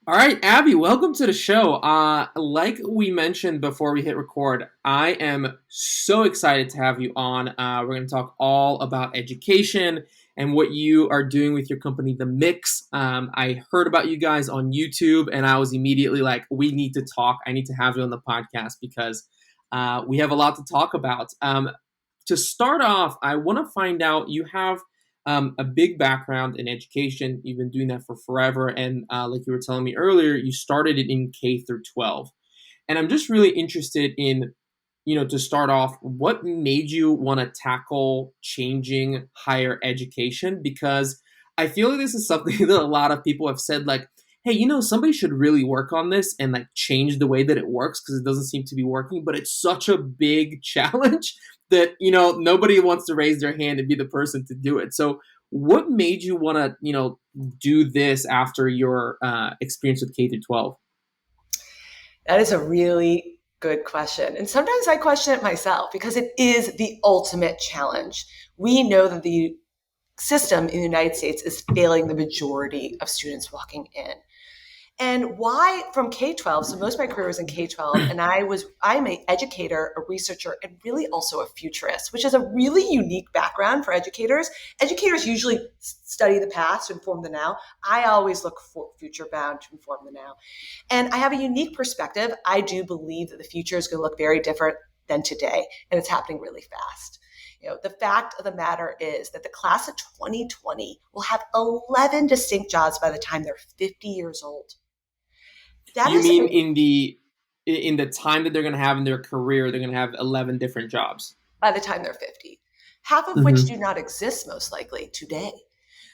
All right, Abby, welcome to the show. Like we mentioned before we hit record, I am so excited to have you on. We're going to talk all about education and what you are doing with your company, The Myx. I heard about you guys on YouTube, and I was immediately like, we need to talk. I need to have you on the podcast because we have a lot to talk about. To start off, I want to find out you have a big background in education. You've been doing that for forever. And like you were telling me earlier, you started it in K through 12. And I'm just really interested in, to start off, what made you want to tackle changing higher education? Because I feel like this is something that a lot of people have said, like, hey, somebody should really work on this and like change the way that it works because it doesn't seem to be working. But it's such a big challenge that, nobody wants to raise their hand and be the person to do it. So what made you want to, do this after your experience with K through 12? That is a really good question. And sometimes I question it myself because it is the ultimate challenge. We know that the system in the United States is failing the majority of students walking in. And why from K-12, so most of my career was in K-12, and I'm an educator, a researcher, and really also a futurist, which is a really unique background for educators. Educators usually study the past to inform the now. I always look for future bound to inform the now. And I have a unique perspective. I do believe that the future is going to look very different than today, and it's happening really fast. The fact of the matter is that the class of 2020 will have 11 distinct jobs by the time they're 50 years old. That You is mean in the time that they're going to have in their career, they're going to have 11 different jobs? by the time they're 50, half of which Mm-hmm. do not exist most likely today.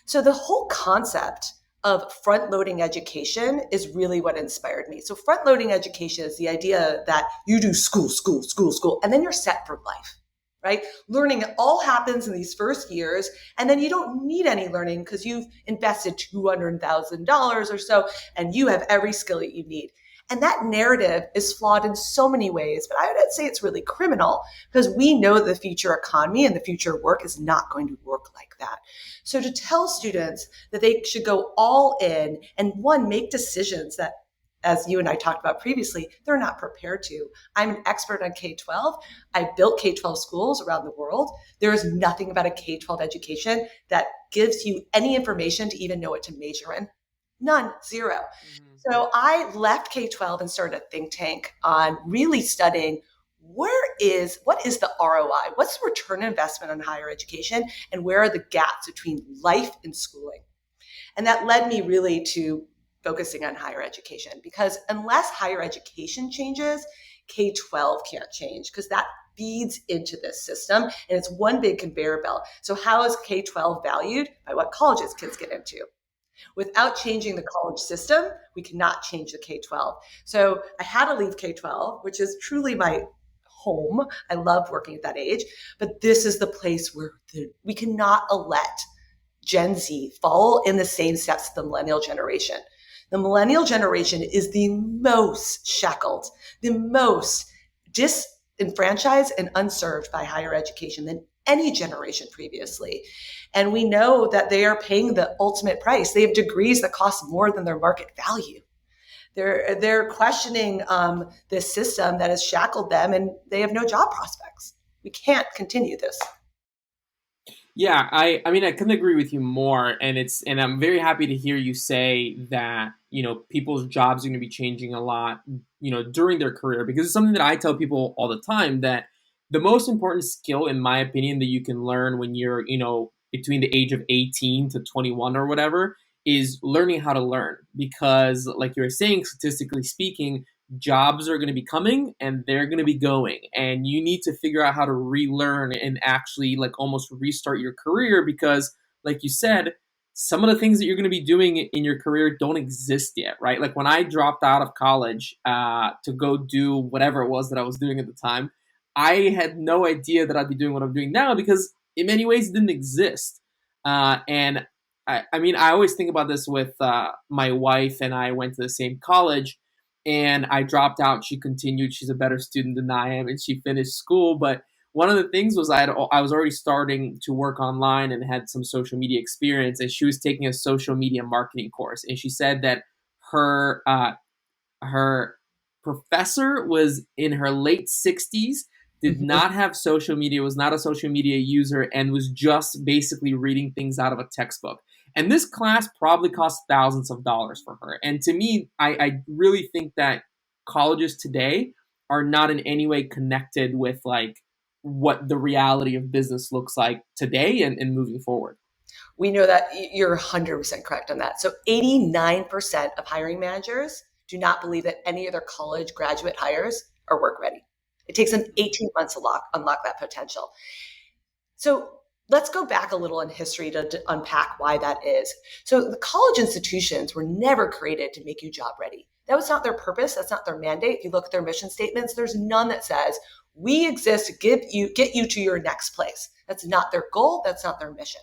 So the whole concept of front loading education is really what inspired me. So front loading education is the idea that you do school, school, school, school, and then you're set for life, right? Learning all happens in these first years, and then you don't need any learning because you've invested $200,000 or so, and you have every skill that you need. And that narrative is flawed in so many ways, but I would say it's really criminal because we know the future economy and the future work is not going to work like that. So to tell students that they should go all in and one, make decisions that, as you and I talked about previously, they're not prepared to. I'm an expert on K-12. I've built K-12 schools around the world. There is nothing about a K-12 education that gives you any information to even know what to major in. None, zero. Mm-hmm. So I left K-12 and started a think tank on really studying what is the ROI? What's the return on investment on higher education? And where are the gaps between life and schooling? And that led me really to focusing on higher education because unless higher education changes, K-12 can't change because that feeds into this system and it's one big conveyor belt. So how is K-12 valued? By what colleges kids get into. Without changing the college system, we cannot change the K-12. So I had to leave K-12, which is truly my home. I loved working at that age, but this is the place where we cannot let Gen Z follow in the same steps of the millennial generation. The millennial generation is the most shackled, the most disenfranchised and unserved by higher education than any generation previously. And we know that they are paying the ultimate price. They have degrees that cost more than their market value. They're questioning this system that has shackled them and they have no job prospects. We can't continue this. Yeah, I mean I couldn't agree with you more, and I'm very happy to hear you say that people's jobs are going to be changing a lot during their career, because it's something that I tell people all the time, that the most important skill, in my opinion, that you can learn when you're between the age of 18 to 21 or whatever, is learning how to learn, because like you were saying, statistically speaking, jobs are going to be coming and they're going to be going, and you need to figure out how to relearn and actually like almost restart your career, because like you said, some of the things that you're going to be doing in your career don't exist yet, right? Like when I dropped out of college to go do whatever it was that I was doing at the time, I had no idea that I'd be doing what I'm doing now, because in many ways it didn't exist. And I mean, I always think about this with my wife, and I went to the same college, and I dropped out. She continued. She's a better student than I am, and she finished school. But one of the things was I was already starting to work online and had some social media experience, and she was taking a social media marketing course. And she said that her professor was in her late 60s, did Mhm. not have social media, was not a social media user, and was just basically reading things out of a textbook. And this class probably cost thousands of dollars for her. And to me, I really think that colleges today are not in any way connected with like what the reality of business looks like today and moving forward. We know that you're 100% correct on that. So 89% of hiring managers do not believe that any of their college graduate hires are work ready. It takes them 18 months to unlock that potential. So let's go back a little in history to unpack why that is. So the college institutions were never created to make you job ready. That was not their purpose. That's not their mandate. If you look at their mission statements, there's none that says we exist to get you to your next place. That's not their goal. That's not their mission.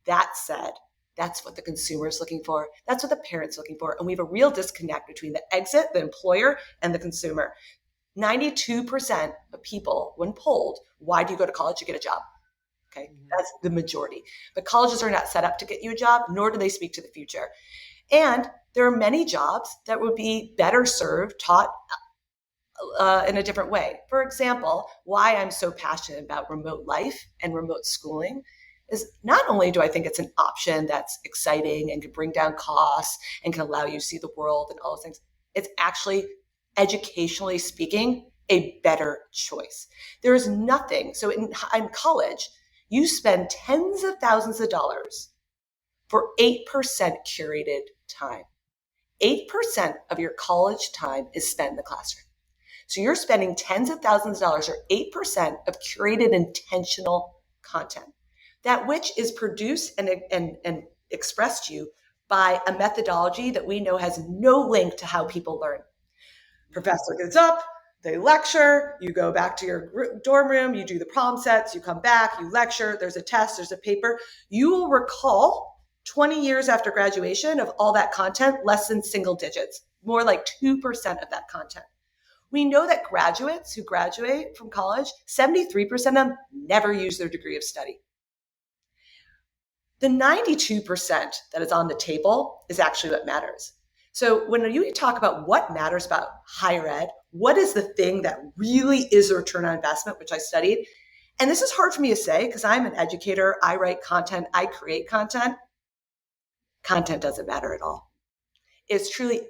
That said, that's what the consumer is looking for. That's what the parent's looking for. And we have a real disconnect between the exit, the employer, and the consumer. 92% of people, when polled, why do you go to college to get a job? Okay, that's the majority. But colleges are not set up to get you a job, nor do they speak to the future. And there are many jobs that would be better served, taught in a different way. For example, why I'm so passionate about remote life and remote schooling is not only do I think it's an option that's exciting and can bring down costs and can allow you to see the world and all those things, it's actually, educationally speaking, a better choice. There is nothing. So in college, you spend tens of thousands of dollars for 8% curated time. 8% of your college time is spent in the classroom. So you're spending tens of thousands of dollars or 8% of curated intentional content, that which is produced and expressed to you by a methodology that we know has no link to how people learn. Professor gets up, they lecture, you go back to your dorm room, you do the problem sets, you come back, you lecture, there's a test, there's a paper. You will recall 20 years after graduation of all that content, less than single digits, more like 2% of that content. We know that graduates who graduate from college, 73% of them never use their degree of study. The 92% that is on the table is actually what matters. So when you talk about what matters about higher ed, what is the thing that really is a return on investment, which I studied? And this is hard for me to say because I'm an educator. I write content. I create content. Content doesn't matter at all. It's truly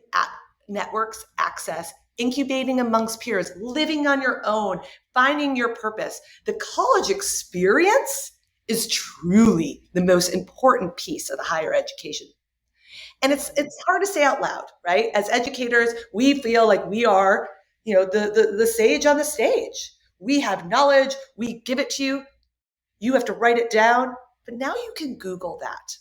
networks, access, incubating amongst peers, living on your own, finding your purpose. The college experience is truly the most important piece of the higher education. And it's hard to say out loud, right? As educators, we feel like we are, the sage on the stage. We have knowledge, we give it to you, you have to write it down, but now you can Google that.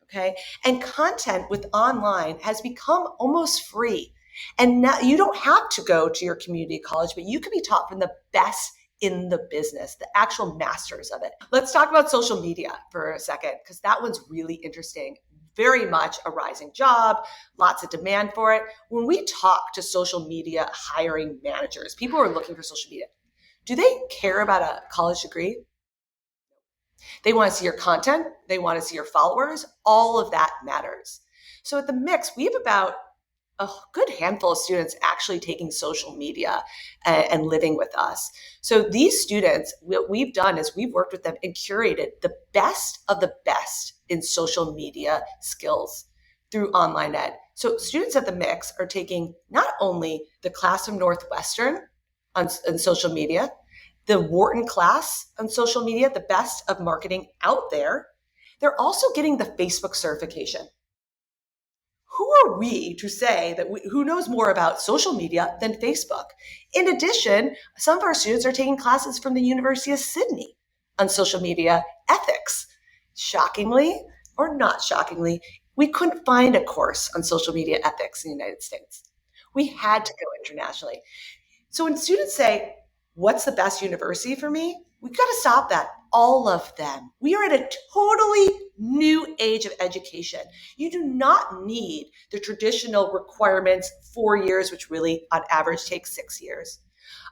Okay. And content with online has become almost free. And now you don't have to go to your community college, but you can be taught from the best in the business, the actual masters of it. Let's talk about social media for a second, because that one's really interesting. Very much a rising job, lots of demand for it. When we talk to social media hiring managers, people who are looking for social media, do they care about a college degree? They want to see your content. They want to see your followers. All of that matters. So at The Myx, we have about a good handful of students actually taking social media and living with us. So these students, what we've done is we've worked with them and curated the best of the best in social media skills through online ed. So students at The Myx are taking not only the class from Northwestern on social media, the Wharton class on social media, the best of marketing out there. They're also getting the Facebook certification. Who are we to say that who knows more about social media than Facebook? In addition, some of our students are taking classes from the University of Sydney on social media ethics. Shockingly, or not shockingly, we couldn't find a course on social media ethics in the United States. We had to go internationally. So when students say, what's the best university for me? We've got to stop that. All of them. We are at a totally new age of education. You do not need the traditional requirements, 4 years, which really on average takes 6 years.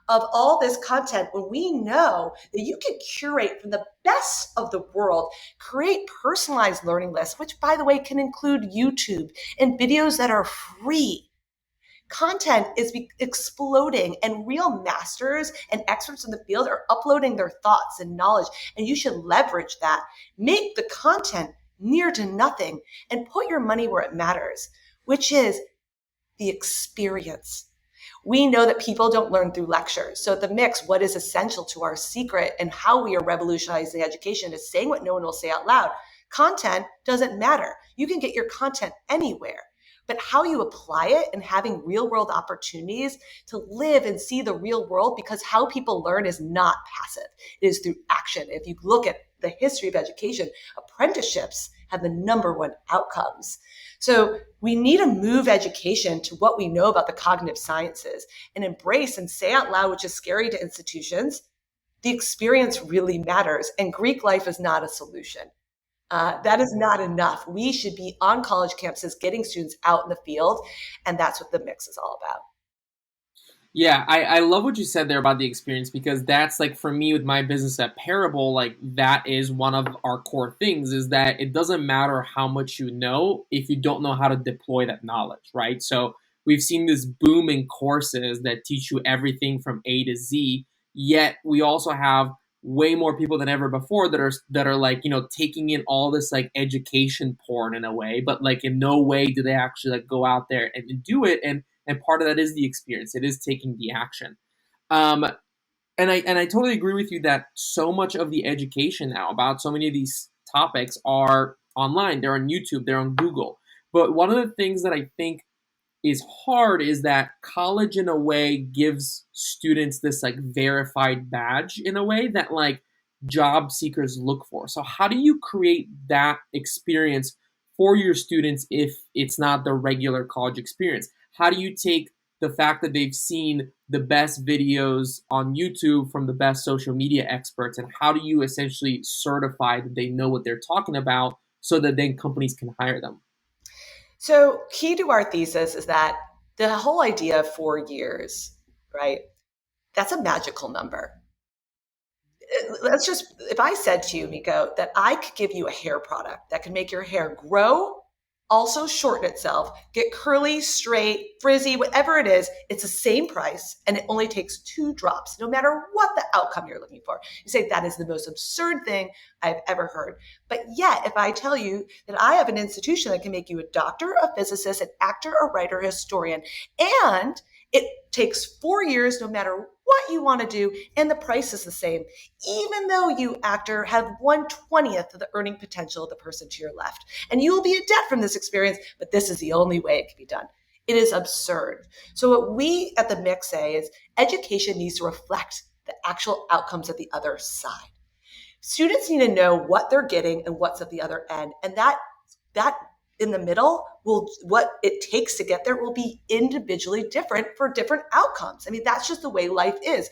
of all this content when we know that you can curate from the best of the world, create personalized learning lists, which, by the way, can include YouTube and videos that are free. Content is exploding, and real masters and experts in the field are uploading their thoughts and knowledge, and you should leverage that. Make the content near to nothing and put your money where it matters, which is the experience. We know that people don't learn through lectures. So at The Myx, what is essential to our secret and how we are revolutionizing education is saying what no one will say out loud. Content doesn't matter. You can get your content anywhere. But how you apply it and having real world opportunities to live and see the real world, because how people learn is not passive. It is through action. If you look at the history of education, apprenticeships have the number one outcomes. So we need to move education to what we know about the cognitive sciences and embrace and say out loud, which is scary to institutions, the experience really matters. And Greek life is not a solution. That is not enough. We should be on college campuses getting students out in the field. And that's what The Myx is all about. Yeah, I love what you said there about the experience, because that's like, for me with my business at Parable, like that is one of our core things, is that it doesn't matter how much you know if you don't know how to deploy that knowledge, right? So we've seen this boom in courses that teach you everything from A to Z, yet we also have way more people than ever before that are like, taking in all this like education porn in a way, but like in no way do they actually like go out there and do it. And part of that is the experience. It is taking the action. Um, and I totally agree with you that so much of the education now about so many of these topics are online. They're on YouTube. They're on Google. But one of the things that I think is hard is that college in a way gives students this like verified badge in a way that like job seekers look for. So how do you create that experience for your students if it's not the regular college experience? How do you take the fact that they've seen the best videos on YouTube from the best social media experts, and how do you essentially certify that they know what they're talking about so that then companies can hire them? So, key to our thesis is that the whole idea of 4 years, right? That's a magical number. Let's just, if I said to you, Miko, that I could give you a hair product that can make your hair grow, also shorten itself, get curly, straight, frizzy, whatever it is, it's the same price and it only takes 2 drops, no matter what the outcome you're looking for. You say that is the most absurd thing I've ever heard. But yet, if I tell you that I have an institution that can make you a doctor, a physicist, an actor, a writer, a historian, and it takes 4 years, no matter what you want to do, and the price is the same, even though you, actor, have 1/20th of the earning potential of the person to your left. And you will be in debt from this experience, but this is the only way it can be done. It is absurd. So what we at The Myx say is education needs to reflect the actual outcomes at the other side. Students need to know what they're getting and what's at the other end. And that in the middle will, what it takes to get there will be individually different for different outcomes. I mean, that's just the way life is.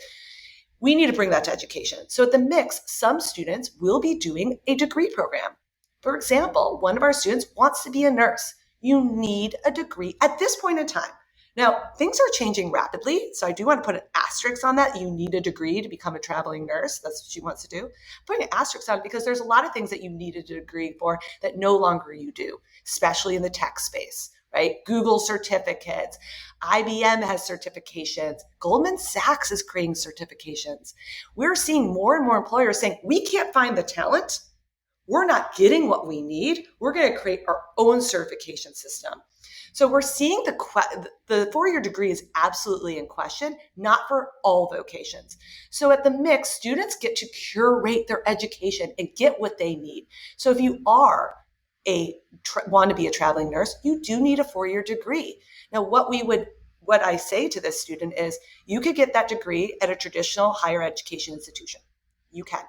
We need to bring that to education. So at The Myx, some students will be doing a degree program. For example, one of our students wants to be a nurse. You need a degree at this point in time. Now, things are changing rapidly, so I do want to put an asterisk on that. You need a degree to become a traveling nurse. That's what she wants to do. Putting an asterisk on it because there's a lot of things that you need a degree for that no longer you do, especially in the tech space, right? Google certificates, IBM has certifications, Goldman Sachs is creating certifications. We're seeing more and more employers saying, we can't find the talent. We're not getting what we need. We're going to create our own certification system. So we're seeing the 4-year degree is absolutely in question, not for all vocations. So at The Myx, students get to curate their education and get what they need. So if you are want to be a traveling nurse, you do need a 4-year degree. Now, what I say to this student is, you could get that degree at a traditional higher education institution. You can,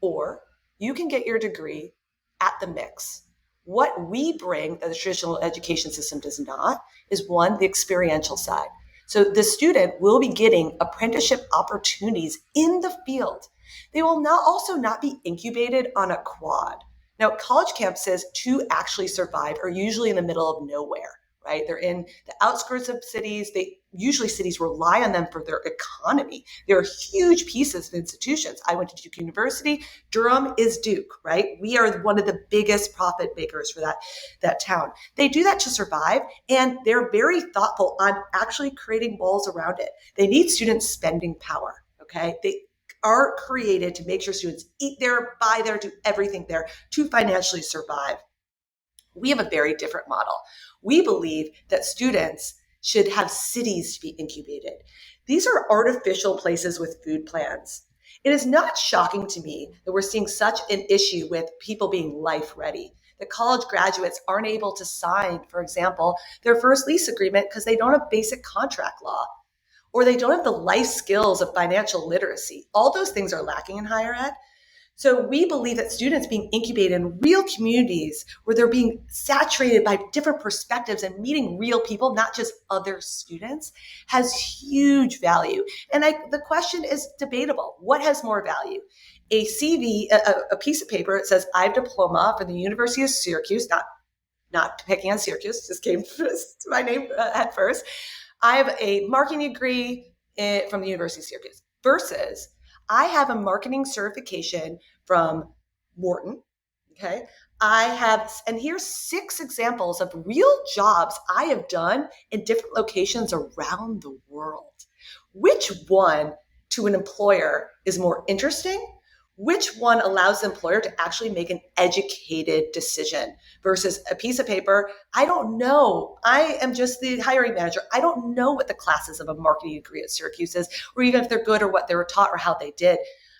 or you can get your degree at The Myx. What we bring that the traditional education system does not is, one, the experiential side. So the student will be getting apprenticeship opportunities in the field. They will also not be incubated on a quad. Now, college campuses to actually survive are usually in the middle of nowhere, right? They're in the outskirts of cities. Usually cities rely on them for their economy. They're huge pieces of institutions. I went to Duke University. Durham is Duke, right? We are one of the biggest profit makers for that town. They do that to survive, and they're very thoughtful on actually creating walls around it. They need students spending power, okay? They are created to make sure students eat there, buy there, do everything there to financially survive. We have a very different model. We believe that students should have cities to be incubated. These are artificial places with food plans. It is not shocking to me that we're seeing such an issue with people being life ready. That college graduates aren't able to sign, for example, their first lease agreement because they don't have basic contract law, or they don't have the life skills of financial literacy. All those things are lacking in higher ed. So we believe that students being incubated in real communities where they're being saturated by different perspectives and meeting real people, not just other students, has huge value. And the question is debatable. What has more value? A CV, a piece of paper that says, I have a diploma from the University of Syracuse, not picking on Syracuse, just came to my name at first. I have a marketing degree from the University of Syracuse versus I have a marketing certification from Wharton. Okay. And here's 6 examples of real jobs I have done in different locations around the world. Which one to an employer is more interesting? Which one allows the employer to actually make an educated decision versus a piece of paper? I don't know. I am just the hiring manager. I don't know what the classes of a marketing degree at Syracuse is, or even if they're good or what they were taught or how they did.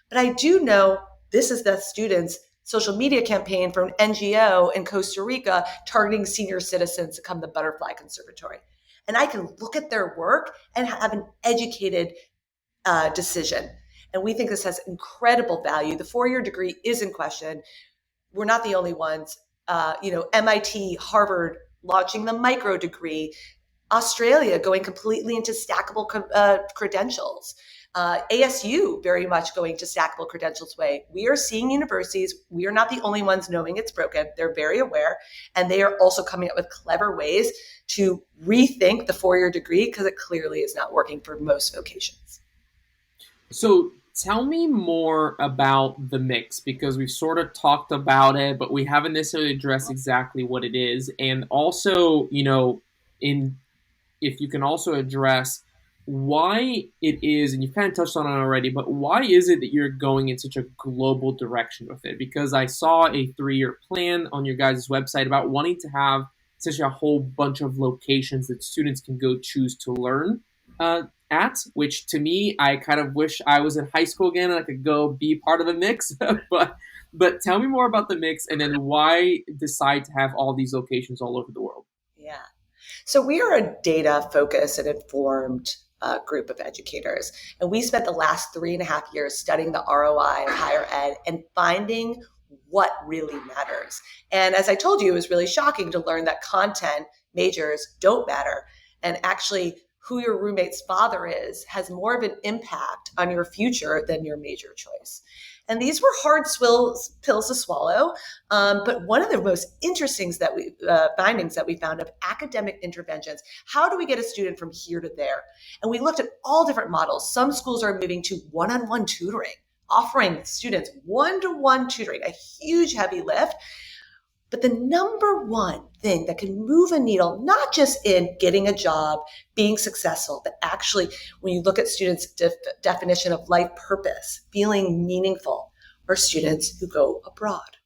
But I do know this is the student's social media campaign from an NGO in Costa Rica targeting senior citizens to come to the Butterfly Conservatory. And I can look at their work and have an educated decision. And we think this has incredible value. The 4-year degree is in question. We're not the only ones. MIT, Harvard launching the micro degree, Australia going completely into stackable credentials, ASU very much going to stackable credentials way. We are seeing universities. We are not the only ones knowing it's broken. They're very aware. And they are also coming up with clever ways to rethink the 4-year degree because it clearly is not working for most vocations. So tell me more about the Myx, because we've sort of talked about it, but we haven't necessarily addressed exactly what it is. And also, in if you can also address why it is, and you've kind of touched on it already, but why is it that you're going in such a global direction with it? Because I saw a 3-year plan on your guys' website about wanting to have such a whole bunch of locations that students can go choose to learn at, which to me, I kind of wish I was in high school again and I could go be part of the Myx. but tell me more about the Myx, and then why decide to have all these locations all over the world. Yeah. So we are a data focused and informed group of educators. And we spent the last 3.5 years studying the ROI of higher ed and finding what really matters. And as I told you, it was really shocking to learn that content majors don't matter. And actually, who your roommate's father is has more of an impact on your future than your major choice. And these were hard pills to swallow. But one of the most interesting findings that we found of academic interventions, how do we get a student from here to there? And we looked at all different models. Some schools are moving to one-on-one tutoring, offering students one-to-one tutoring, a huge heavy lift. But the number one thing that can move a needle, not just in getting a job, being successful, but actually when you look at students' definition of life purpose, feeling meaningful, are students who go abroad.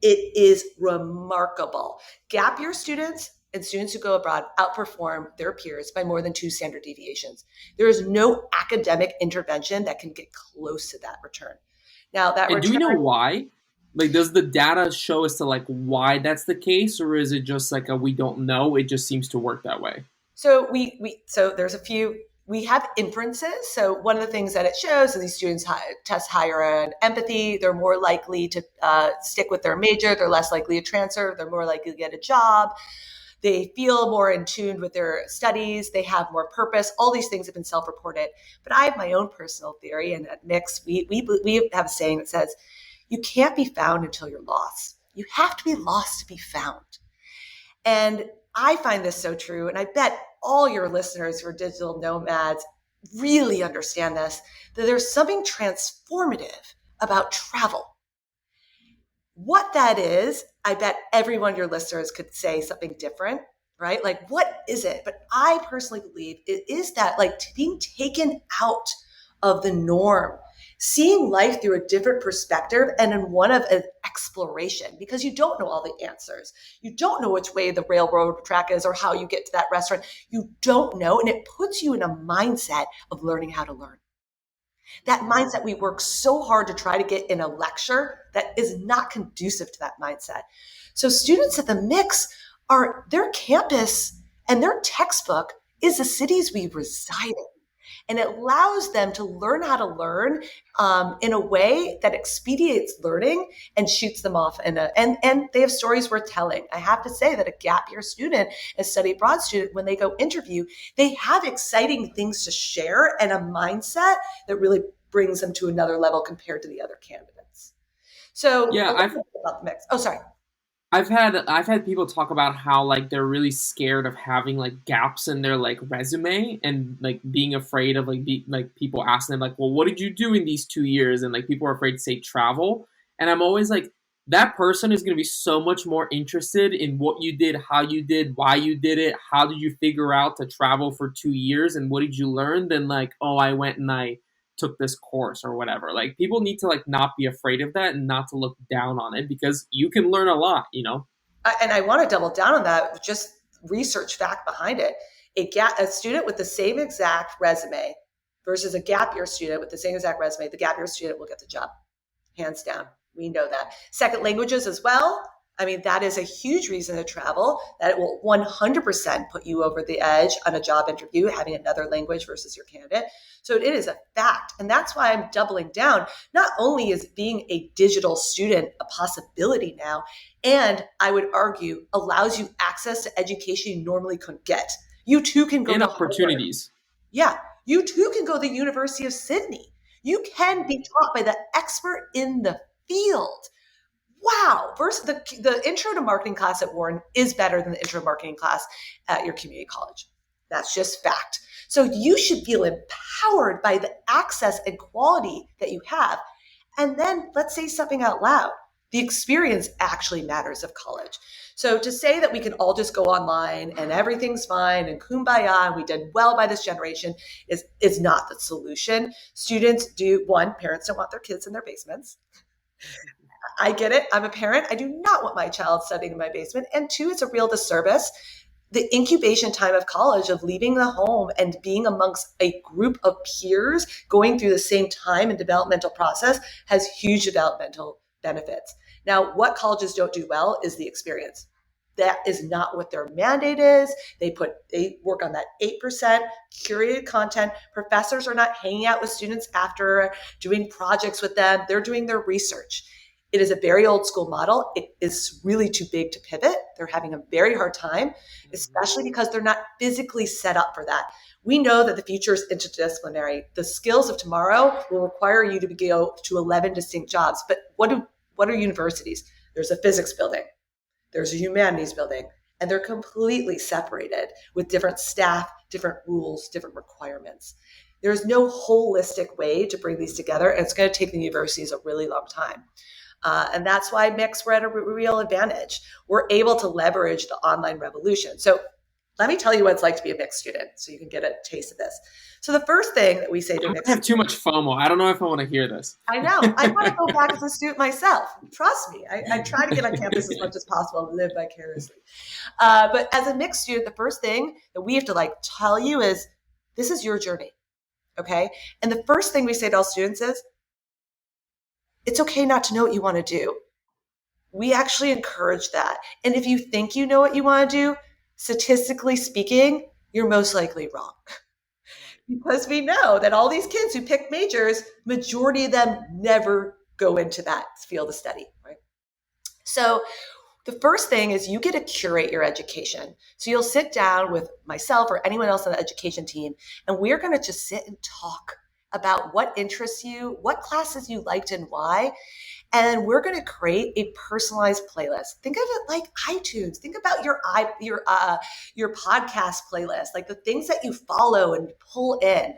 It is remarkable. Gap year students and students who go abroad outperform their peers by more than 2 standard deviations. There is no academic intervention that can get close to that return. Now, that And return, do you know why? Like, does the data show as to why that's the case, or is it just we don't know? It just seems to work that way. So so there's a few. We have inferences. So one of the things that it shows is these students test higher in empathy. They're more likely to stick with their major. They're less likely to transfer. They're more likely to get a job. They feel more in tune with their studies. They have more purpose. All these things have been self-reported. But I have my own personal theory, and at Myx, we have a saying that says, you can't be found until you're lost. You have to be lost to be found. And I find this so true, and I bet all your listeners who are digital nomads really understand this, that there's something transformative about travel. What that is, I bet every one of your listeners could say something different, right? Like, what is it? But I personally believe it is that, like, being taken out of the norm, seeing life through a different perspective and in one of an exploration, because you don't know all the answers. You don't know which way the railroad track is or how you get to that restaurant. You don't know. And it puts you in a mindset of learning how to learn. That mindset we work so hard to try to get in a lecture that is not conducive to that mindset. So students at the Myx are their campus and their textbook is the cities we reside in. And it allows them to learn how to learn in a way that expedites learning and shoots them off. And they have stories worth telling. I have to say that a gap year student, a study abroad student, when they go interview, they have exciting things to share and a mindset that really brings them to another level compared to the other candidates. So a Yeah, little bit about the Myx. Oh, sorry. I've had people talk about how like they're really scared of having like gaps in their like resume and like being afraid of like people asking them like, well, what did you do in these 2 years? And like people are afraid to say travel. And I'm always like, that person is going to be so much more interested in what you did, how you did, why you did it, how did you figure out to travel for 2 years, and what did you learn? Than like, oh, I went and I took this course or whatever. Like people need to like not be afraid of that and not to look down on it because you can learn a lot, you know? And I want to double down on that, just research fact behind it. A student with the same exact resume versus a gap year student with the same exact resume, the gap year student will get the job, hands down. We know that. Second languages as well. I mean, that is a huge reason to travel, that it will 100% put you over the edge on a job interview, having another language versus your candidate. So it is a fact. And that's why I'm doubling down. Not only is being a digital student a possibility now, and I would argue allows you access to education you normally couldn't get. You too can go And to Harvard. opportunities. Yeah, you too can go to the University of Sydney. You can be taught by the expert in the field. Wow. Versus the intro to marketing class at Warren is better than the intro to marketing class at your community college. That's just fact. So you should feel empowered by the access and quality that you have. And then let's say something out loud. The experience actually matters of college. So to say that we can all just go online and everything's fine and kumbaya and we did well by this generation is not the solution. Students do, one, parents don't want their kids in their basements. I get it. I'm a parent. I do not want my child studying in my basement. And two, it's a real disservice. The incubation time of college, of leaving the home and being amongst a group of peers going through the same time and developmental process, has huge developmental benefits. Now, what colleges don't do well is the experience. That is not what their mandate is. They work on that 8% curated content. Professors are not hanging out with students after doing projects with them. They're doing their research. It is a very old school model. It is really too big to pivot. They're having a very hard time, especially because they're not physically set up for that. We know that the future is interdisciplinary. The skills of tomorrow will require you to go to 11 distinct jobs. But what are universities? There's a physics building. There's a humanities building. And they're completely separated with different staff, different rules, different requirements. There's no holistic way to bring these together. And it's going to take the universities a really long time. And that's why Myx, we're at a real advantage. We're able to leverage the online revolution. So let me tell you what it's like to be a Myx student so you can get a taste of this. So the first thing that we say to Myx, I have too much FOMO. I don't know if I want to hear this. I know. I want to go back as a student myself. Trust me. I try to get on campus as much as possible and live vicariously. But as a Myx student, the first thing that we have to tell you is, this is your journey. Okay. And the first thing we say to all students is, it's okay not to know what you want to do. We actually encourage that. And if you think you know what you want to do, statistically speaking, you're most likely wrong. Because we know that all these kids who pick majors, majority of them never go into that field of study, right? So the first thing is you get to curate your education. So you'll sit down with myself or anyone else on the education team, and we're going to just sit and talk about what interests you, what classes you liked and why. And we're going to create a personalized playlist. Think of it like iTunes. Think about your podcast playlist, like the things that you follow and pull in.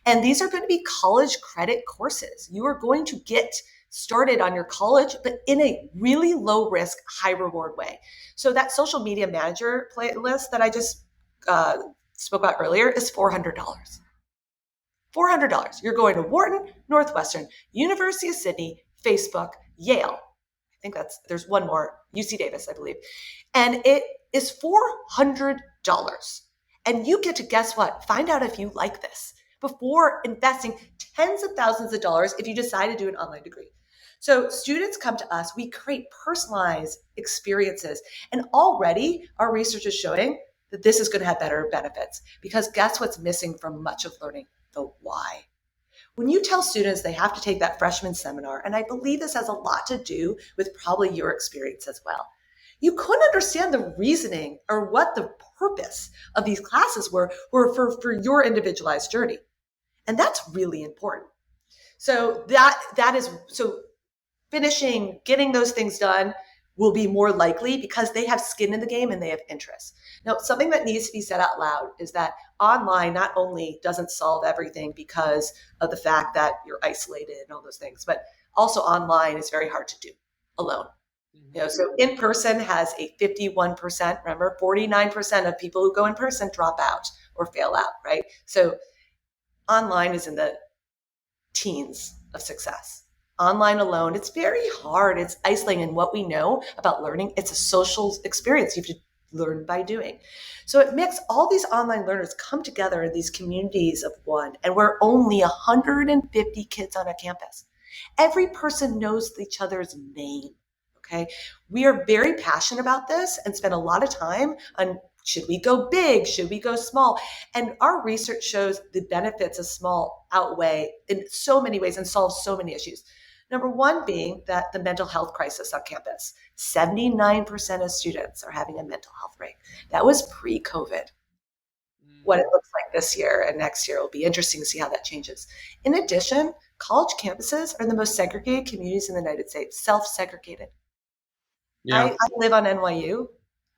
And these are going to be college credit courses. You are going to get started on your college, but in a really low risk, high reward way. So that social media manager playlist that I just spoke about earlier is $400. $400. You're going to Wharton, Northwestern, University of Sydney, Facebook, Yale. I think there's one more, UC Davis, I believe. And it is $400. And you get to, guess what? Find out if you like this before investing tens of thousands of dollars if you decide to do an online degree. So students come to us, we create personalized experiences. And already our research is showing that this is going to have better benefits, because guess what's missing from much of learning? The why. When you tell students they have to take that freshman seminar, and I believe this has a lot to do with probably your experience as well, you couldn't understand the reasoning or what the purpose of these classes were for your individualized journey. And that's really important. So that is, so finishing, getting those things done will be more likely because they have skin in the game and they have interest. Now, something that needs to be said out loud is that online not only doesn't solve everything because of the fact that you're isolated and all those things, but also online is very hard to do alone. So in person has a 51%. Remember, 49% of people who go in person drop out or fail out, right? So online is in the teens of success. Online alone, it's very hard. It's isolating. And what we know about learning, it's a social experience. You have to learn by doing. So at Myx, all these online learners come together in these communities of one, and we're only 150 kids on a campus. Every person knows each other's name. Okay. We are very passionate about this and spend a lot of time on, should we go big? Should we go small? And our research shows the benefits of small outweigh in so many ways and solve so many issues. Number one being that the mental health crisis on campus, 79% of students are having a mental health break. That was pre-COVID. What it looks like this year and next year will be interesting to see how that changes. In addition, college campuses are the most segregated communities in the United States, self-segregated. Yeah. I live on NYU,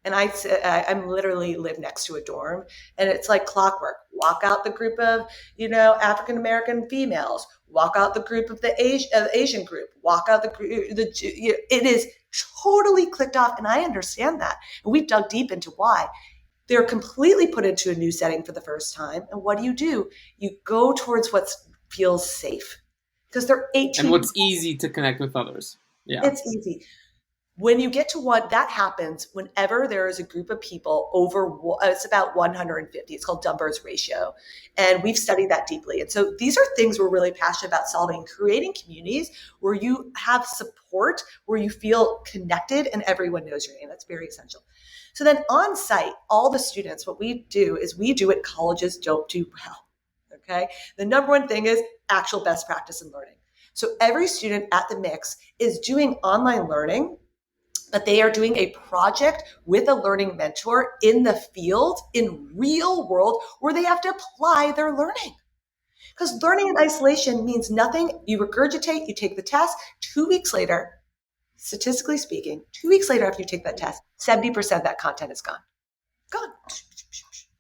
and I'm literally live next to a dorm, and it's like clockwork. Walk out the group of, African American females. Walk out the group of the Asian group. Walk out the group. It is totally clicked off, and I understand that. And we've dug deep into why. They're completely put into a new setting for the first time. And what do? You go towards what feels safe, because they're 18. And what's easy to connect with others. Yeah. It's easy. When you get to one, that happens whenever there is a group of people over, it's about 150. It's called Dunbar's ratio. And we've studied that deeply. And so these are things we're really passionate about solving, creating communities where you have support, where you feel connected and everyone knows your name. That's very essential. So then on site, all the students, what we do is we do what colleges don't do well. Okay. The number one thing is actual best practice in learning. So every student at the Myx is doing online learning, but they are doing a project with a learning mentor in the field, in real world, where they have to apply their learning. Because learning in isolation means nothing. You regurgitate, you take the test. 2 weeks later, statistically speaking, 2 weeks later after you take that test, 70% of that content is gone. Gone.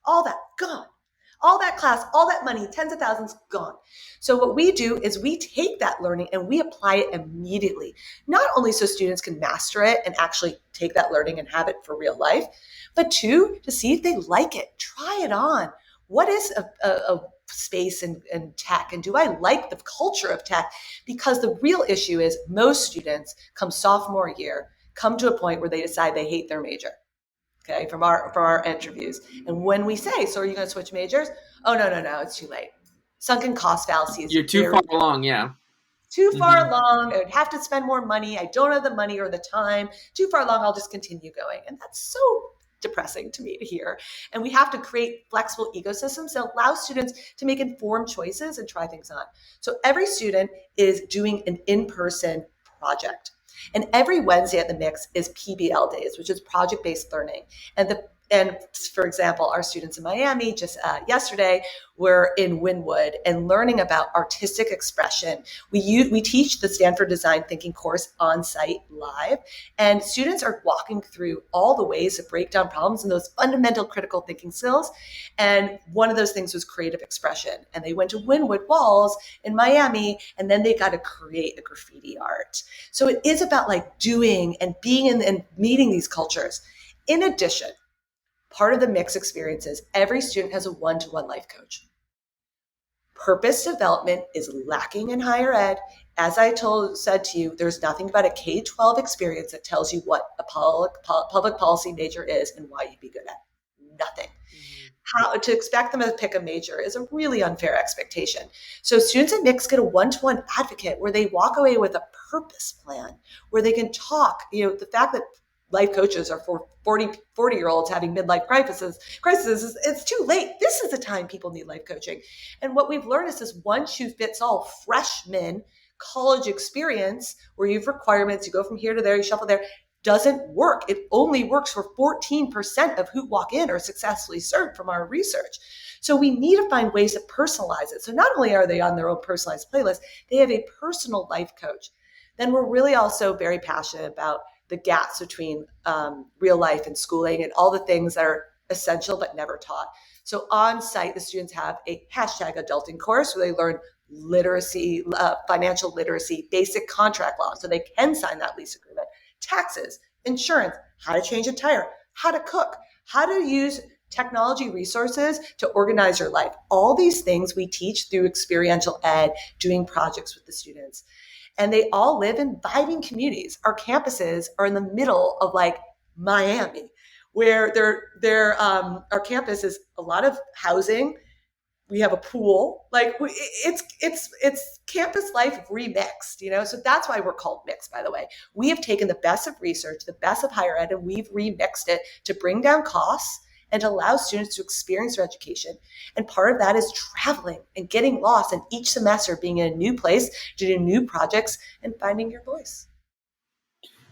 All that, gone. All that class, all that money, tens of thousands, gone. So what we do is we take that learning and we apply it immediately, not only so students can master it and actually take that learning and have it for real life, but two, to see if they like it, try it on. What is a space in tech? And do I like the culture of tech? Because the real issue is most students come sophomore year, come to a point where they decide they hate their major. Okay, from our interviews. And when we say, so are you going to switch majors? Oh, no, it's too late. Sunken cost fallacy is You're too far along, yeah. Too far along. I would have to spend more money. I don't have the money or the time. Too far along, I'll just continue going. And that's so depressing to me to hear. And we have to create flexible ecosystems that allow students to make informed choices and try things on. So every student is doing an in-person project. And every Wednesday at the Myx is PBL days, which is project-based learning. And And for example, our students in Miami just yesterday were in Wynwood and learning about artistic expression. We teach the Stanford Design Thinking course on site live, and students are walking through all the ways to break down problems and those fundamental critical thinking skills. And one of those things was creative expression. And they went to Wynwood Walls in Miami, and then they got to create a graffiti art. So it is about like doing and being in and meeting these cultures. In addition, part of the Myx experience is every student has a one-to-one life coach. Purpose development is lacking in higher ed. As I said to you, there's nothing about a K-12 experience that tells you what a public policy major is and why you'd be good at it. Nothing. How to expect them to pick a major is a really unfair expectation. So students at Myx get a one-to-one advocate where they walk away with a purpose plan, where they can talk. The fact that life coaches are for 40-year-olds having midlife crisis, it's too late. This is the time people need life coaching. And what we've learned is this one-shoe-fits-all freshman college experience where you have requirements, you go from here to there, you shuffle there, doesn't work. It only works for 14% of who walk in are successfully served from our research. So we need to find ways to personalize it. So not only are they on their own personalized playlist, they have a personal life coach. Then we're really also very passionate about the gaps between real life and schooling and all the things that are essential but never taught. So on site, the students have a #adulting course where they learn literacy, financial literacy, basic contract law, so they can sign that lease agreement, taxes, insurance, how to change a tire, how to cook, how to use technology resources to organize your life. All these things we teach through experiential ed, doing projects with the students. And they all live in vibing communities. Our campuses are in the middle of like Miami, where our campus is a lot of housing. We have a pool. Like it's campus life remixed. So that's why we're called Myx, by the way. We have taken the best of research, the best of higher ed, and we've remixed it to bring down costs and allow students to experience their education. And part of that is traveling and getting lost, and each semester being in a new place to do new projects and finding your voice.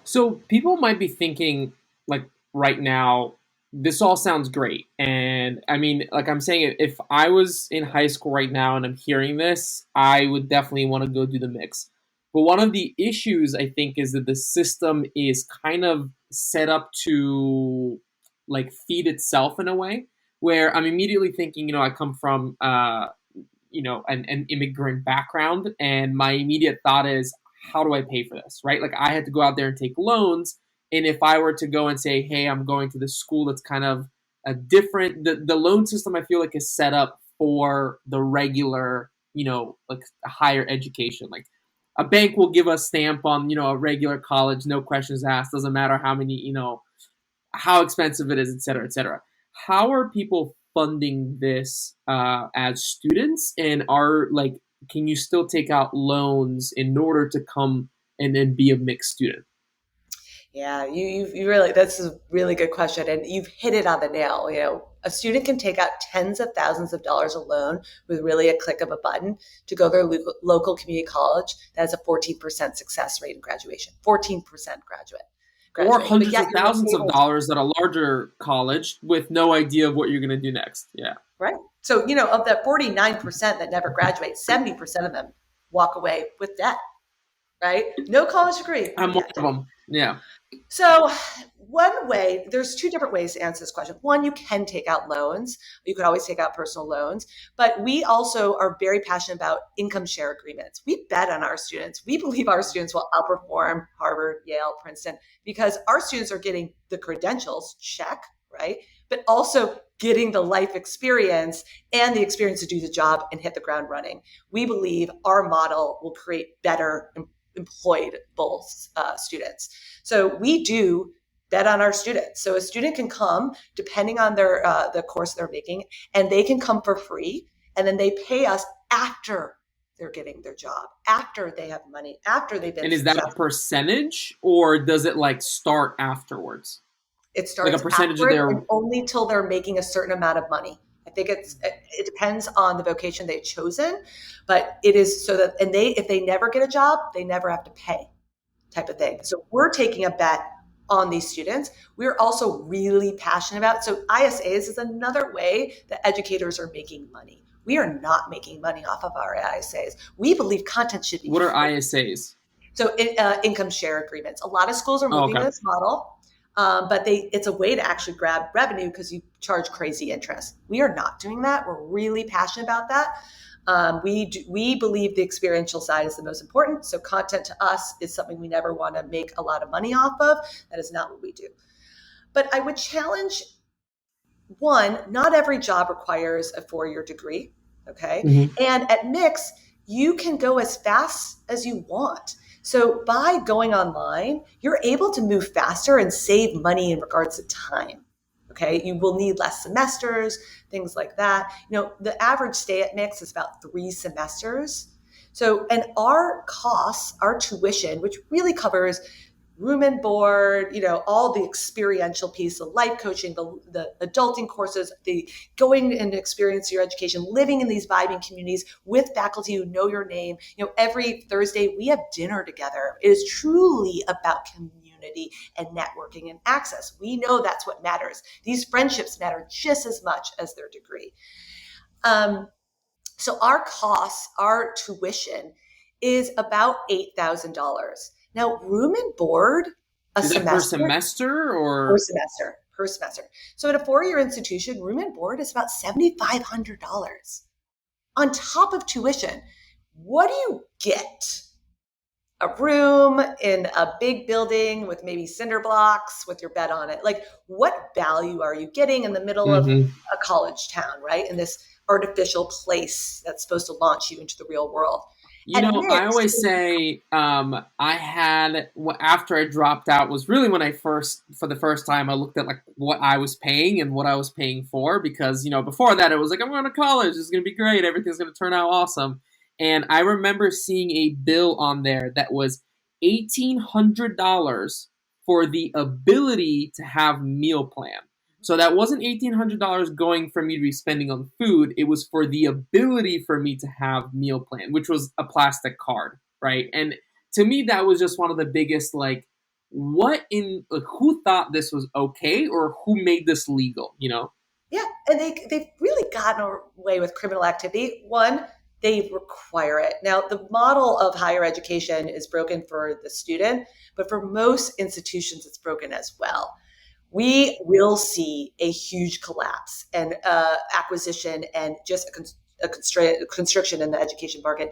So people might be thinking, like right now, this all sounds great. And I mean, like I'm saying, if I was in high school right now and I'm hearing this, I would definitely want to go do the Myx. But one of the issues I think is that the system is kind of set up to like feed itself in a way where I'm immediately thinking, I come from, an immigrant background, and my immediate thought is, how do I pay for this, right? Like I had to go out there and take loans. And if I were to go and say, hey, I'm going to this school that's kind of a different, the loan system I feel like is set up for the regular, like a higher education. Like a bank will give a stamp on, a regular college, no questions asked, doesn't matter how many, how expensive it is, et cetera, et cetera. How are people funding this as students, and can you still take out loans in order to come and then be a mixed student? Yeah, you really, that's a really good question. And you've hit it on the nail. A student can take out tens of thousands of dollars alone with really a click of a button to go to their local community college that has a 14% success rate in graduation, 14% graduate. Or hundreds of thousands of dollars at a larger college with no idea of what you're going to do next. Yeah. Right. So, of that 49% that never graduate, 70% of them walk away with debt, right? No college degree. I'm one of them. Yeah. So one way, there's two different ways to answer this question. One, you can take out loans. You could always take out personal loans, but we also are very passionate about income share agreements. We bet on our students. We believe our students will outperform Harvard, Yale, Princeton, because our students are getting the credentials, check, right? But also getting the life experience and the experience to do the job and hit the ground running. We believe our model will create better employable students. So we do bet on our students. So a student can come depending on their the course they're making, and they can come for free, and then they pay us after they're getting their job, after they have money, after they've been. And is that a percentage, or does it like start afterwards? It starts like a percentage of their only till they're making a certain amount of money. I think it depends on the vocation they've chosen, but it is so that, and if they never get a job, they never have to pay, type of thing. So we're taking a bet on these students. We're also really passionate about. So ISAs is another way that educators are making money. We are not making money off of our ISAs. We believe content should be What are free. ISAs? So income share agreements. A lot of schools are Oh, moving to okay. this model, but it's a way to actually grab revenue because you charge crazy interest. We are not doing that. We're really passionate about that. We believe the experiential side is the most important. So content to us is something we never want to make a lot of money off of. That is not what we do. But I would challenge one, not every job requires a 4-year degree. Okay. Hmm. And at Myx, you can go as fast as you want. So by going online, you're able to move faster and save money in regards to time. Okay. You will need less semesters, things like that. The average stay at Myx is about 3 semesters. So, and our costs, our tuition, which really covers room and board, all the experiential piece, the life coaching, the adulting courses, the going and experience your education, living in these vibing communities with faculty who know your name. Every Thursday we have dinner together. It is truly about community and networking and access. We know that's what matters. These friendships matter just as much as their degree. So our costs, our tuition is about $8,000. Now, room and board a Is that per semester, semester per or? semester, per semester. So at a 4-year institution, room and board is about $7,500 on top of tuition. What do you get? A room in a big building with maybe cinder blocks with your bed on it. Like, what value are you getting in the middle of Mhm. a college town, right? In this artificial place that's supposed to launch you into the real world. You At know, I Mix, always say I had after I dropped out was really when I first, for the first time, I looked at like what I was paying and what I was paying for because before that it was like I'm going to college, it's going to be great, everything's going to turn out awesome, and I remember seeing a bill on there that was $1,800 for the ability to have meal plan. So that wasn't $1,800 going for me to be spending on food. It was for the ability for me to have meal plan, which was a plastic card, right? And to me, that was just one of the biggest like, who thought this was okay or who made this legal? yeah, and they've really gotten away with criminal activity. One, they require it. Now, the model of higher education is broken for the student, but for most institutions, it's broken as well. We will see a huge collapse and acquisition and just a constriction in the education market.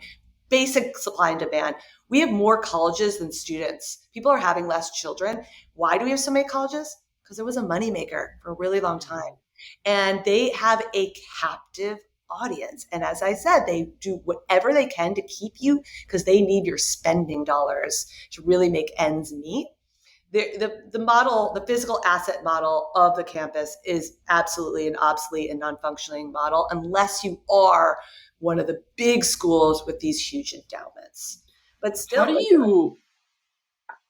Basic supply and demand. We have more colleges than students. People are having less children. Why do we have so many colleges? Because it was a moneymaker for a really long time. And they have a captive audience. And as I said, they do whatever they can to keep you because they need your spending dollars to really make ends meet. The model, the physical asset model of the campus is absolutely an obsolete and non-functioning model unless you are one of the big schools with these huge endowments. But How still, do like, you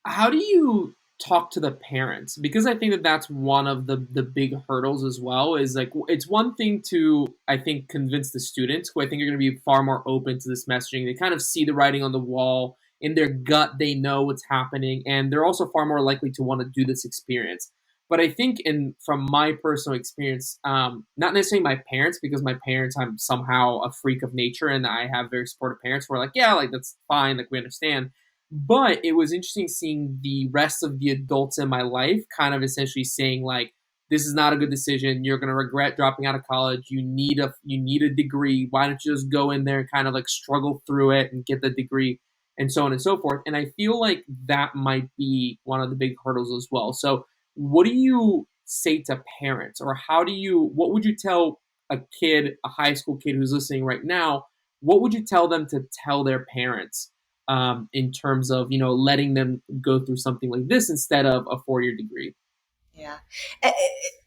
how do you talk to the parents, because I think that that's one of the big hurdles as well, is like it's one thing to I think convince the students, who I think are going to be far more open to this messaging. They kind of see the writing on the wall, in their gut they know what's happening, and they're also far more likely to want to do this experience. But I think, in from my personal experience, not necessarily my parents, because my parents, I'm somehow a freak of nature and I have very supportive parents who are like, yeah, like that's fine, like we understand. But it was interesting seeing the rest of the adults in my life kind of essentially saying like, this is not a good decision. You're going to regret dropping out of college. You need a degree. Why don't you just go in there and kind of like struggle through it and get the degree, and so on and so forth. And I feel like that might be one of the big hurdles as well. So what do you say to parents, or what would you tell a kid, a high school kid who's listening right now? What would you tell them to tell their parents, in terms of letting them go through something like this instead of a 4-year degree? yeah.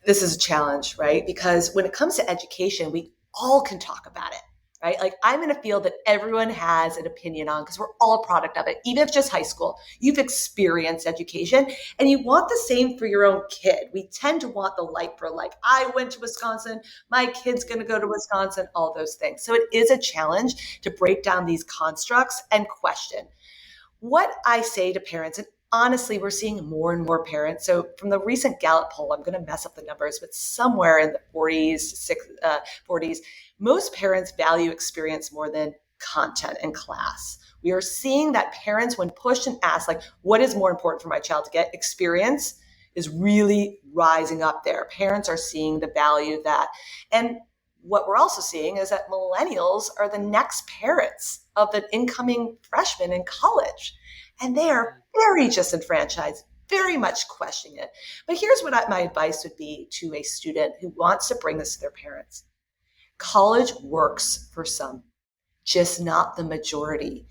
This is a challenge, right? Because when it comes to education, we all can talk about it, right? Like, I'm in a field that everyone has an opinion on because we're all a product of it. Even if it's just high school, you've experienced education and you want the same for your own kid. We tend to want the like for like. I went to Wisconsin, my kid's going to go to Wisconsin, all those things. So it is a challenge to break down these constructs and question what I say to parents. And honestly, we're seeing more and more parents. So from the recent Gallup poll, I'm going to mess up the numbers, but somewhere in the 40s, most parents value experience more than content in class. We are seeing that parents, when pushed and asked, like, what is more important for my child to get, experience is really rising up there. Parents are seeing the value of that. And what we're also seeing is that millennials are the next parents of the incoming freshmen in college. And they are very disenfranchised, very much questioning it. But here's what my advice would be to a student who wants to bring this to their parents. College works for some, just not the majority.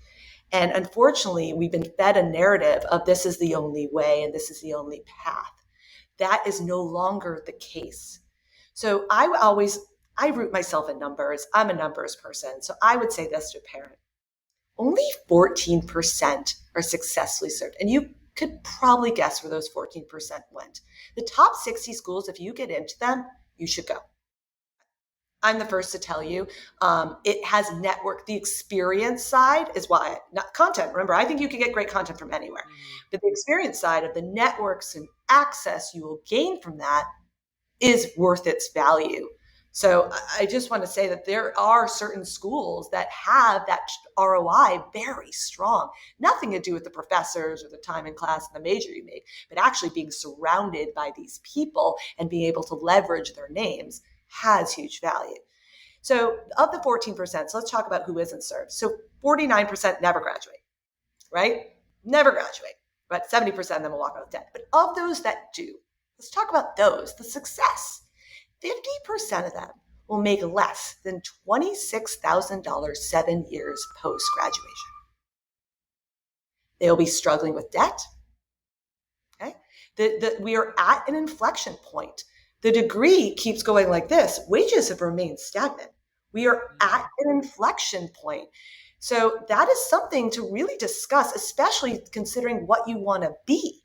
And unfortunately, we've been fed a narrative of this is the only way and this is the only path. That is no longer the case. So I root myself in numbers. I'm a numbers person. So I would say this to a parent. Only 14% are successfully served. And you could probably guess where those 14% went. The top 60 schools, if you get into them, you should go. I'm the first to tell you, it has network. The experience side is why, not content. Remember, I think you can get great content from anywhere. But the experience side of the networks and access you will gain from that is worth its value. So I just want to say that there are certain schools that have that ROI very strong. Nothing to do with the professors or the time in class and the major you make, but actually being surrounded by these people and being able to leverage their names has huge value. So of the 14%, so let's talk about who isn't served. So 49% never graduate, right? Never graduate, but 70% of them will walk out with debt. But of those that do, let's talk about those, the success. 50% of them will make less than $26,000 7 years post-graduation. They'll be struggling with debt. Okay? We are at an inflection point. The degree keeps going like this. Wages have remained stagnant. We are at an inflection point. So that is something to really discuss, especially considering what you want to be.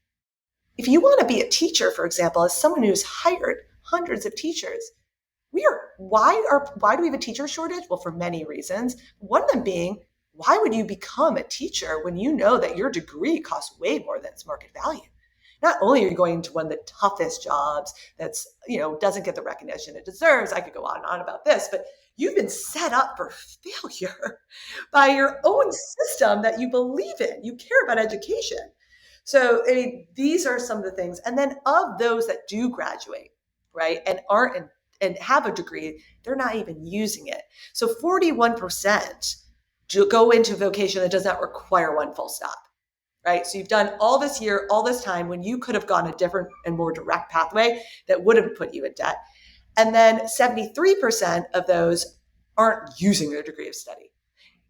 If you want to be a teacher, for example, as someone who's hired hundreds of teachers, why do we have a teacher shortage? Well, for many reasons. One of them being, why would you become a teacher when you know that your degree costs way more than its market value? Not only are you going to one of the toughest jobs that's, doesn't get the recognition it deserves. I could go on and on about this, but you've been set up for failure by your own system that you believe in. You care about education. So, these are some of the things. And then of those that do graduate, right, and aren't and have a degree, they're not even using it. So 41% go into a vocation that does not require one full stop. Right? So you've done all this year, all this time when you could have gone a different and more direct pathway that would have put you in debt. And then 73% of those aren't using their degree of study.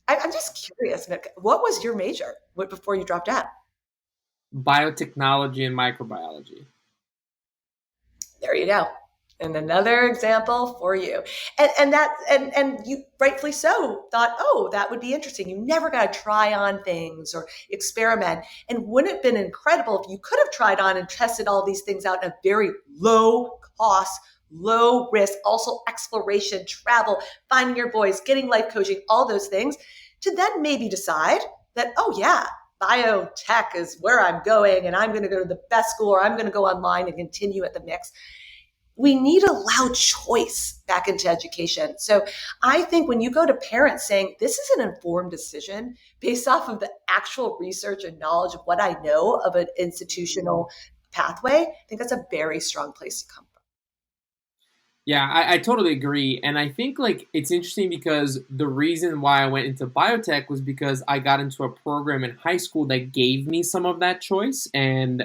I'm just curious, Nick, what was your major before you dropped out? Biotechnology and microbiology. There you go. And another example for you. And you rightfully so thought, oh, that would be interesting. You never got to try on things or experiment. And wouldn't it have been incredible if you could have tried on and tested all these things out at a very low cost, low risk, also exploration, travel, finding your voice, getting life coaching, all those things, to then maybe decide that, oh yeah, biotech is where I'm going and I'm going to go to the best school or I'm going to go online and continue at the Myx. We need to allow choice back into education. So I think when you go to parents saying, this is an informed decision based off of the actual research and knowledge of what I know of an institutional pathway, I think that's a very strong place to come from. Yeah, I totally agree. And I think it's interesting because the reason why I went into biotech was because I got into a program in high school that gave me some of that choice. And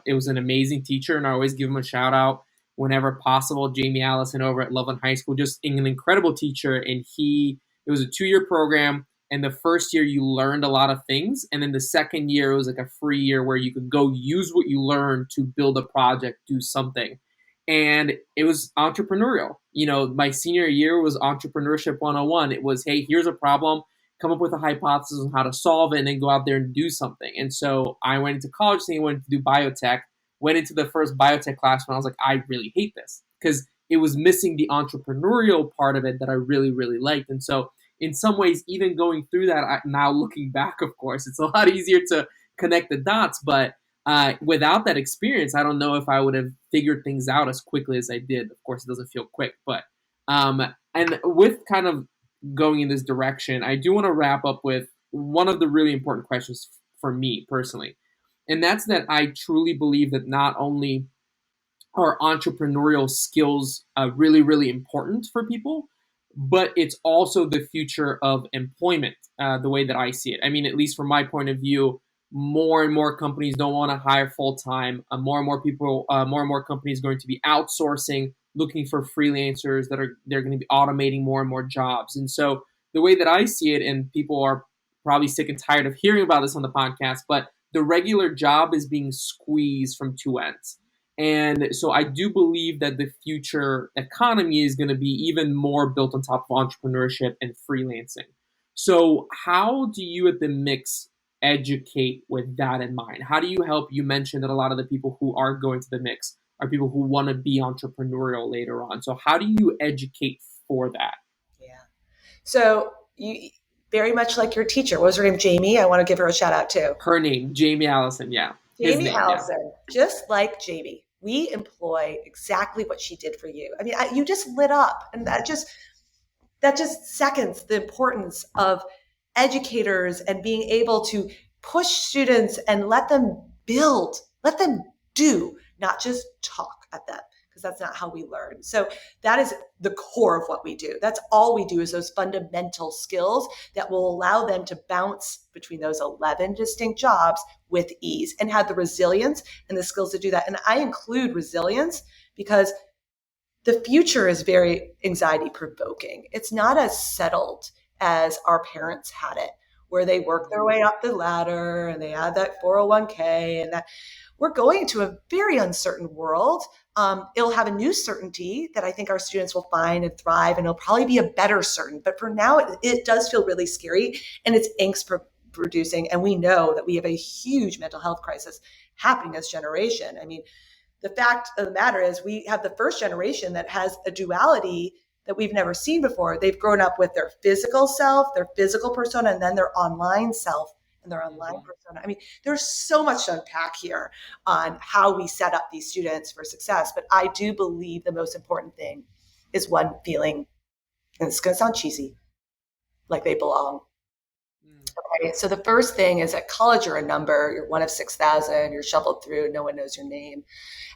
it was an amazing teacher. And I always give him a shout out whenever possible. Jamie Allison over at Loveland High School, just an incredible teacher. And it was a 2-year program. And the first year you learned a lot of things. And then the second year, it was like a free year where you could go use what you learned to build a project, do something. And it was entrepreneurial. My senior year was entrepreneurship 101. It was, hey, here's a problem, come up with a hypothesis on how to solve it, and then go out there and do something. And so I went into college thinking I wanted to do biotech, went into the first biotech class when I was like, I really hate this because it was missing the entrepreneurial part of it that I really, really liked. And so in some ways, even going through that, now looking back, of course, it's a lot easier to connect the dots, but Without that experience, I don't know if I would have figured things out as quickly as I did. Of course, it doesn't feel quick, but and with kind of going in this direction, I do want to wrap up with one of the really important questions for me personally, and that's that I truly believe that not only are entrepreneurial skills really, really important for people, but it's also the future of employment, the way that I see it. I mean, at least from my point of view, more and more companies don't want to hire full time. More and more people, more and more companies going to be outsourcing, looking for freelancers that are they're going to be automating more and more jobs. And so the way that I see it, and people are probably sick and tired of hearing about this on the podcast, but the regular job is being squeezed from two ends. And so I do believe that the future economy is going to be even more built on top of entrepreneurship and freelancing. So, how do you at the Myx educate with that in mind? How do you help? You mentioned that a lot of the people who are going to the Myx are people who want to be entrepreneurial later on. So, how do you educate for that? Yeah. So you very much like your teacher. What was her name? Jamie. I want to give her a shout out too. Her name, Jamie Allison. Yeah. His Jamie name. Yeah. Allison, just like Jamie, we employ exactly what she did for you. I mean, you just lit up, and that just seconds the importance of educators and being able to push students and let them build, let them do, not just talk at them, because that's not how we learn. So that is the core of what we do. That's all we do, is those fundamental skills that will allow them to bounce between those 11 distinct jobs with ease and have the resilience and the skills to do that. And I include resilience because the future is very anxiety provoking. It's not as settled as our parents had it, where they work their way up the ladder and they had that 401k, and that we're going to a very uncertain world. It'll have a new certainty that I think our students will find and thrive, and it'll probably be a better certain. But for now, it does feel really scary, and it's angst producing. And we know that we have a huge mental health crisis happening as generation. I mean, the fact of the matter is we have the first generation that has a duality that we've never seen before. They've grown up with their physical self, their physical persona, and then their online self and their online persona. I mean, there's so much to unpack here on how we set up these students for success. But I do believe the most important thing is one feeling, and it's going to sound cheesy, like they belong. Okay, so the first thing is at college, you're a number, you're one of 6,000, you're shuffled through, no one knows your name.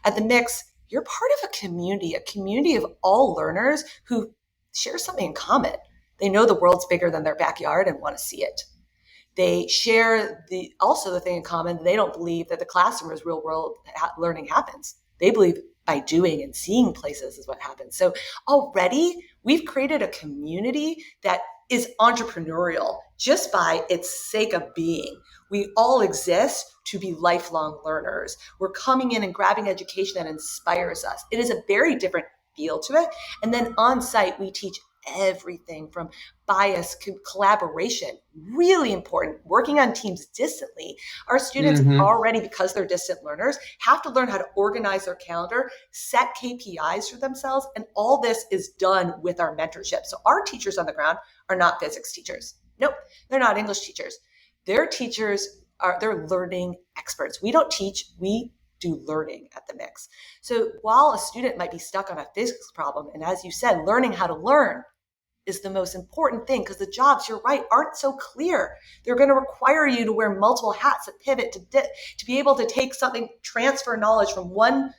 At the Myx, you're part of a community of all learners who share something in common. They know the world's bigger than their backyard and want to see it. They share also the thing in common. They don't believe that the classroom is real world learning happens. They believe by doing and seeing places is what happens. So already we've created a community that is entrepreneurial just by its sake of being. We all exist to be lifelong learners. We're coming in and grabbing education that inspires us. It is a very different feel to it. And then on site, we teach everything from bias, collaboration, really important, working on teams distantly. Our students already, because they're distant learners, have to learn how to organize their calendar, set KPIs for themselves, and all this is done with our mentorship. So our teachers on the ground are not physics teachers. Nope, they're not English teachers. Their teachers they're learning experts. We don't teach, we do learning at the Myx. So while a student might be stuck on a physics problem, and as you said, learning how to learn is the most important thing, because the jobs, you're right, aren't so clear. They're going to require you to wear multiple hats, to pivot, to be able to take something, transfer knowledge from one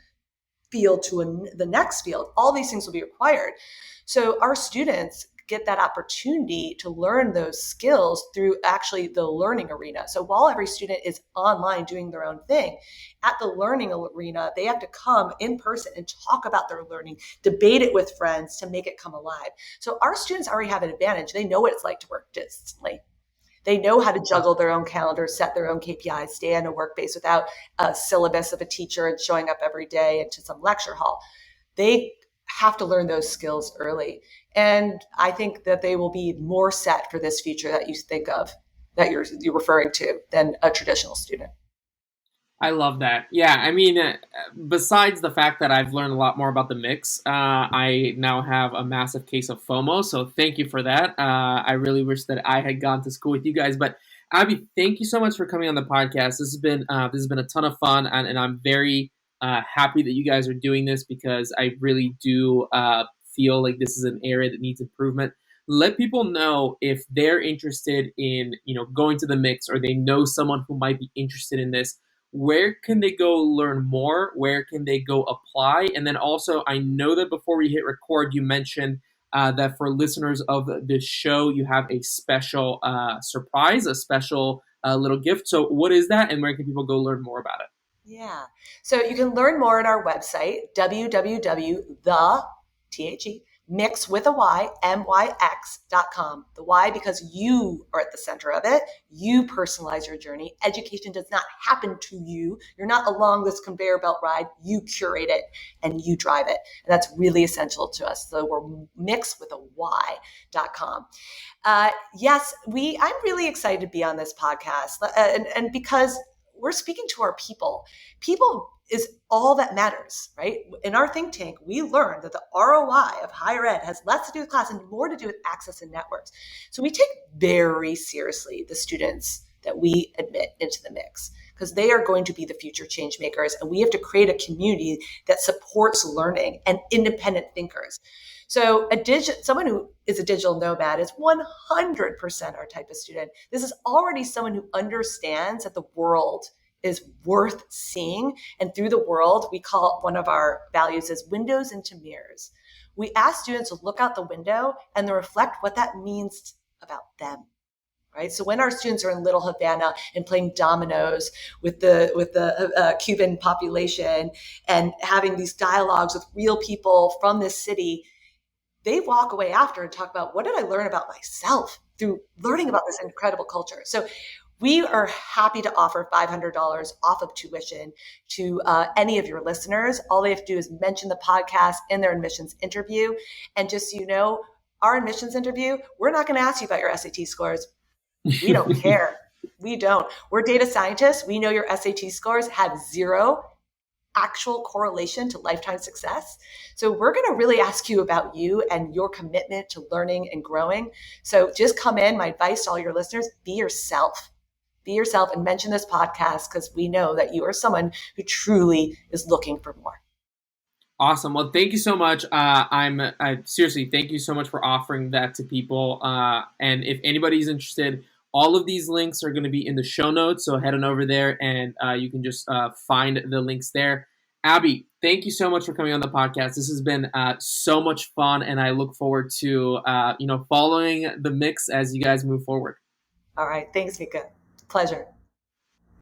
field to the next field. All these things will be required. So our students get that opportunity to learn those skills through actually the learning arena. So while every student is online doing their own thing, at the learning arena, they have to come in person and talk about their learning, debate it with friends to make it come alive. So our students already have an advantage. They know what it's like to work distantly. They know how to juggle their own calendars, set their own KPIs, stay in a work base without a syllabus of a teacher and showing up every day into some lecture hall. They have to learn those skills early. And I think that they will be more set for this future that you think of, that you're referring to, than a traditional student. I love that. Yeah, I mean, besides the fact that I've learned a lot more about the Myx, I now have a massive case of FOMO. So thank you for that. I really wish that I had gone to school with you guys. But Abby, thank you so much for coming on the podcast. This has been a ton of fun, and I'm very happy that you guys are doing this because I really do feel like this is an area that needs improvement. Let people know if they're interested in going to the mix, or they know someone who might be interested in this. Where can they go learn more? Where can they go apply? And then also, I know that before we hit record, you mentioned that for listeners of this show, you have a special surprise, a special little gift. So, what is that, and where can people go learn more about it? Yeah. So you can learn more at our website, www.the myx with a Y, myx.com. The why, because you are at the center of it. You personalize your journey. Education does not happen to you. You're not along this conveyor belt ride. You curate it and you drive it. And that's really essential to us. So we're myx with a Y.com. Yes, I'm really excited to be on this podcast. And because we're speaking to our people. People is all that matters, right? In our think tank, we learned that the ROI of higher ed has less to do with class and more to do with access and networks. So we take very seriously the students that we admit into the mix, because they are going to be the future change makers. And we have to create a community that supports learning and independent thinkers. So someone who is a digital nomad is 100% our type of student. This is already someone who understands that the world is worth seeing. And through the world, we call one of our values is windows into mirrors. We ask students to look out the window and to reflect what that means about them. Right. So when our students are in Little Havana and playing dominoes with the Cuban population and having these dialogues with real people from this city, they walk away after and talk about, what did I learn about myself through learning about this incredible culture? So we are happy to offer $500 off of tuition to any of your listeners. All they have to do is mention the podcast in their admissions interview. And just so you know, our admissions interview, we're not going to ask you about your SAT scores. We don't care. We don't. We're data scientists. We know your SAT scores have zero actual correlation to lifetime success. So we're going to really ask you about you and your commitment to learning and growing. So just come in. My advice to all your listeners, be yourself. Be yourself and mention this podcast, because we know that you are someone who truly is looking for more. Awesome. Well, thank you so much. I seriously, thank you so much for offering that to people. And if anybody's interested, all of these links are going to be in the show notes. So head on over there and you can just find the links there. Abby, thank you so much for coming on the podcast. This has been so much fun, and I look forward to following the mix as you guys move forward. All right. Thanks, Mika. Pleasure.